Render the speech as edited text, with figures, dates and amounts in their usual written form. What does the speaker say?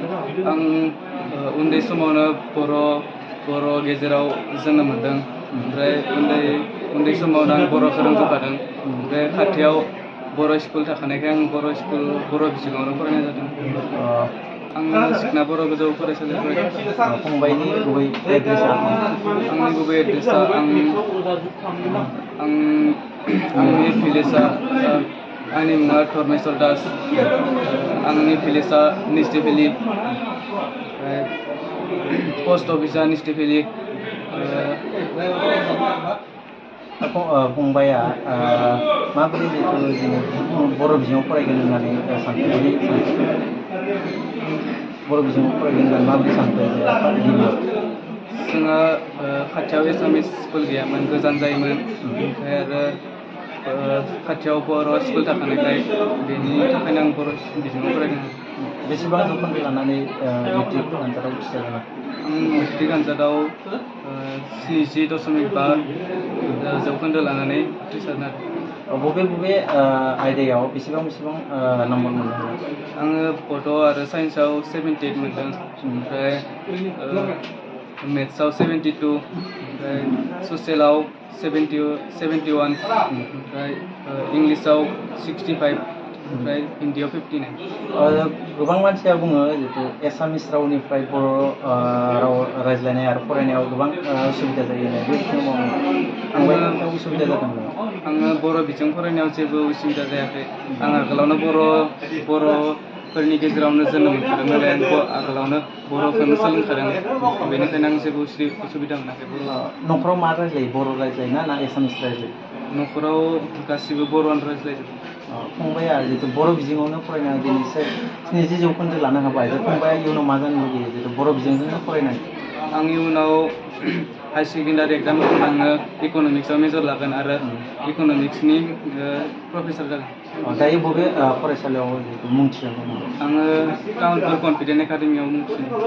आं उन्दै समावनो बर' गेजेराव जोनोम मोनदों। ओमफ्राय उन्दै समावनो आं बर'खौ रोंजोबखादों। ओमफ्राय खाथियाव बर' स्कुल थाखानायखाय आं बर' बिजोङावनो फरायनाय जादों। आं सिखना बर' गोजौ फरायसालियाव फरायदों। फंबायनि गुबै एड्रेसा आंनि गुबै एड्रेसा आंनि भिलेजा आंनि मुङा धर्मेश्वर दास। आंनि भिलेजा निस्टेभेलि। ओमफ्राय पस्ट अफिसा निस्टेभेलि। फंबाया माबोरै जिथु जोङो बर' बिजोङाव फरायगोन होननानै सानखो बर' बिजोङाव फरायगोन होननानै माबोरै सानखो गिबियाव? जोंहा खाथियाव एसामिस स्कुल गैयामोन, गोजान जायोमोन। ओमफ्राय आरो खाथियाव बर' स्कुल थाखानायखाय बेनि थाखायनो आं बर' बिजोङाव फरायदों। बेसेबां जौखोन्दो लानानै मेट्रिक आनजादाव उथ्रिसारदों? आं मेट्रिक आनजादाव 70.5 जौखोन्दो लानानै उथ्रिसारदों। बबे आयदायाव बेसेबां नाम्बार मोननो हायो? आङो बड' आरो साइन्सआव 78 मोनदों। ओमफ्राय मेथ्सआव 72, ओमफ्राय ससियेलाव 71, ओमफ्राय इंलिसाव 65, ओमफ्राय हिन्दीआव 59। गोबां मानसिया बुङो जितु एसामिस रावनिफ्राय बर' राव रायज्लायनाय आरो फरायनायाव गोबां उसुबिदा जायो होननाय बे समाव उसुबिदा जादों नामा? आङो बर' बिजों फरायनायाव जेबो उसुबिदा जायाखै। आं आगोलावनो बर'फोरनि गेजेरावनो जोनोम मोनखादोंमोन। आगोलावनो बर'खौनो सोलोंखादों। बेनिखायनो आं जेबो उसुबिदा मोनाखै। न'खराव मा रायज्लायो? बर' रायज्लायो ना एसामिस रायज्लायो? न'खराव गासिबो बर'आनो रायज्लायजोबो। फंबाया जितु बर' बिजोङावनो फरायनानै दिनैसो 70 जौखोन्दो लानो हाबाय। फंबाया इयुनाव मा जानो लुगैयो जितु बर' बिजोंजोंनो फरायनानै? आं इयुनाव हायार सेकेन्डारि एग्जाम होखांना आङो इक'न'मिक्सआव मेजर लागोन आरो इक'न'मिक्सनि प्रफेसार जागोन। दायो बबे फरायसालियाव जितु मुं थिसनदों? आङो तामुलपुर कनफिडेन्ट एकाडेमियाव मुं थिसनदों।